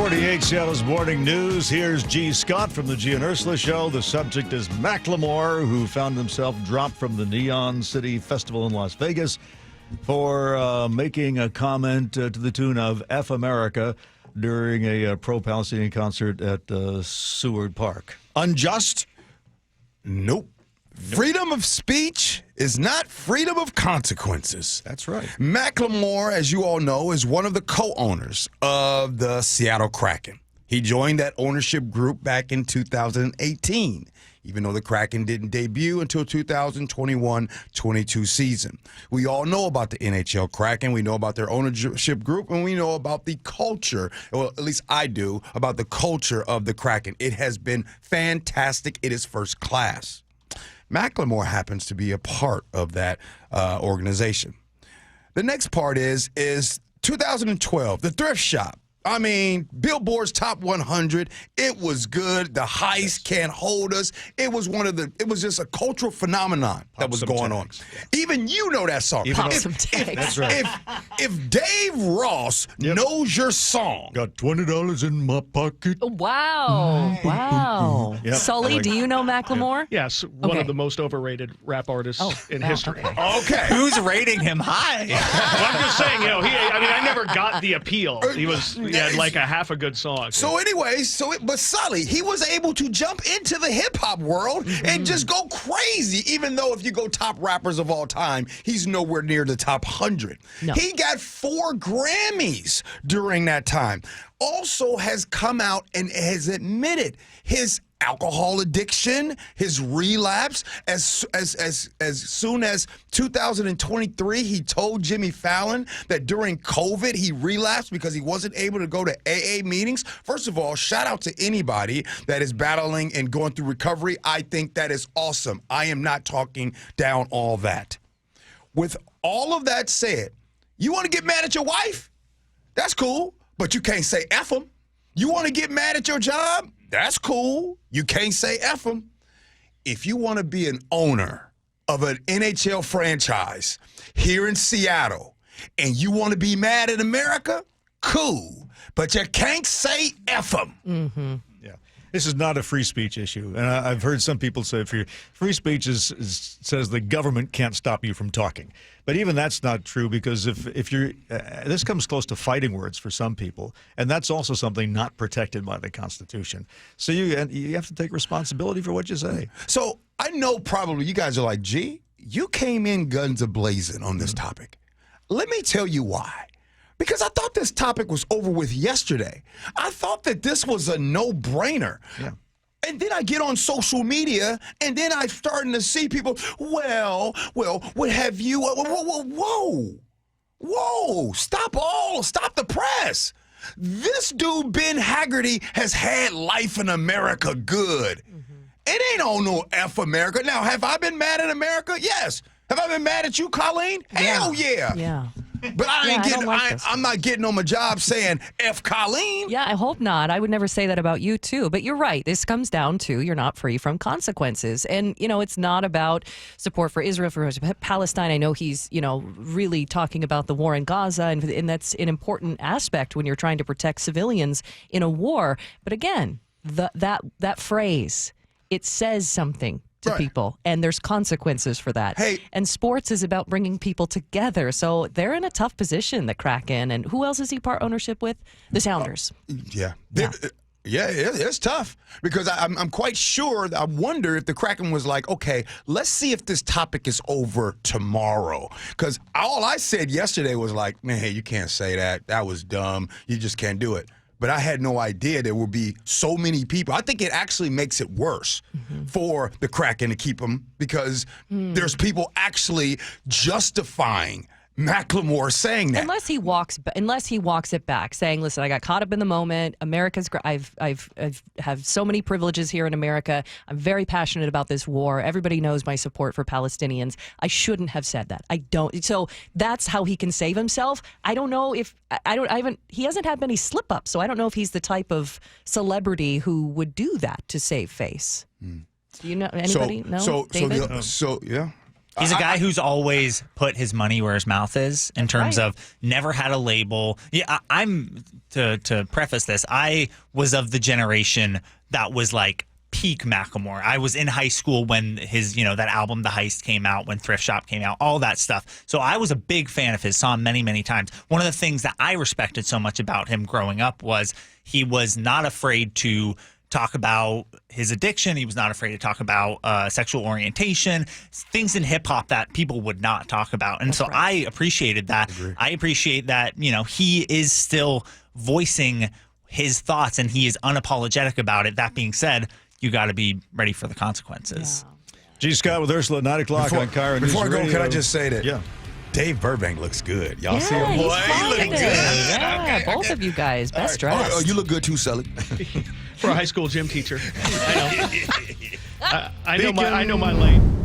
6:48, Seattle's Morning News. Here's G. Scott from the Gee and Ursula Show. The subject is Macklemore, who found himself dropped from the Neon City Festival in Las Vegas for making a comment to the tune of F America during a pro-Palestinian concert at Seward Park. Unjust? Nope. Freedom of speech is not freedom of consequences. That's right. Macklemore, as you all know, is one of the co-owners of the Seattle Kraken. He joined that ownership group back in 2018, even though the Kraken didn't debut until 2021-22 season. We all know about the NHL Kraken. We know about their ownership group, and we know about the culture, well, at least I do, about the culture of the Kraken. It has been fantastic. It is first class. Macklemore happens to be a part of that organization. The next part is 2012, the thrift shop. I mean, Billboard's Top 100. It was good. The heist can't hold us. It was just a cultural phenomenon that was going on. Even you know that song. That's right. If Dave Ross knows your song. Got $20 in my pocket. Wow. Wow. Yep. Sully, do you know Macklemore? Yes, one of the most overrated rap artists in history. Okay. Who's rating him high? Well, I'm just saying, I never got the appeal. He had like a half a good song. So anyways, but Sully, he was able to jump into the hip-hop world and just go crazy, even though if you go top rappers of all time, he's nowhere near the top 100. No. He got 4 Grammys during that time. Also has come out and has admitted his alcohol addiction, his relapse. As soon as 2023, he told Jimmy Fallon that during COVID he relapsed because he wasn't able to go to AA meetings. First of all, shout out to anybody that is battling and going through recovery. I think that is awesome. I am not talking down all that. With all of that said, you want to get mad at your wife? That's cool, but you can't say F them. You want to get mad at your job? That's cool. You can't say F them. If you want to be an owner of an NHL franchise here in Seattle and you want to be mad at America, cool. But you can't say F them. Mm-hmm. Yeah. This is not a free speech issue. And I've heard some people say free speech says the government can't stop you from talking. But even that's not true, because if you're this comes close to fighting words for some people, and that's also something not protected by the Constitution. So you have to take responsibility for what you say. So I know probably you guys are like, gee, you came in guns a-blazing on this topic. Let me tell you why. Because I thought this topic was over with yesterday. I thought that this was a no-brainer. Yeah. And then I get on social media, and then I'm starting to see people, well, what have you, whoa, stop the press. This dude, Ben Haggerty, has had life in America good. It ain't on no F America. Now, have I been mad at America? Yes. Have I been mad at you, Colleen? Hell yeah. Yeah. But I'm not getting on my job saying F Colleen. Yeah, I hope not. I would never say that about you, too. But you're right. This comes down to you're not free from consequences. And, it's not about support for Israel, for Palestine. I know he's, really talking about the war in Gaza, and that's an important aspect when you're trying to protect civilians in a war. But again, that phrase, it says something to people, and there's consequences for that. Hey. And sports is about bringing people together. So they're in a tough position, the Kraken. And who else is he part ownership with? The Sounders. Yeah, it's tough because I'm quite sure. I wonder if the Kraken was like, okay, let's see if this topic is over tomorrow. Because all I said yesterday was like, man, you can't say that. That was dumb. You just can't do it. But I had no idea there would be so many people. I think it actually makes it worse for the Kraken to keep them, because there's people actually justifying Macklemore saying that. Unless he walks it back, saying, "Listen, I got caught up in the moment. America's. I've have so many privileges here in America. I'm very passionate about this war. Everybody knows my support for Palestinians. I shouldn't have said that. I don't. So that's how he can save himself. I don't know if he hasn't had many slip ups, so I don't know if he's the type of celebrity who would do that to save face. Do you know anybody? No, David? Yeah. He's a guy who's always put his money where his mouth is in terms of never had a label. Yeah, I'm to preface this. I was of the generation that was like peak Macklemore. I was in high school when his, that album The Heist came out, when Thrift Shop came out, all that stuff. So I was a big fan of his, saw him many, many times. One of the things that I respected so much about him growing up was he was not afraid to talk about his addiction. He was not afraid to talk about sexual orientation, things in hip hop that people would not talk about. And I appreciated that. I appreciate that, he is still voicing his thoughts and he is unapologetic about it. That being said, you got to be ready for the consequences. G. Scott with Ursula at 9 o'clock on KIRO Newsradio. Before I go, can I just say that Dave Burbank looks good. Y'all see him? Boy, he look good. Yeah, both of you guys. Best dressed. Oh, you look good too, Sully. For a high school gym teacher. I know. I know my lane.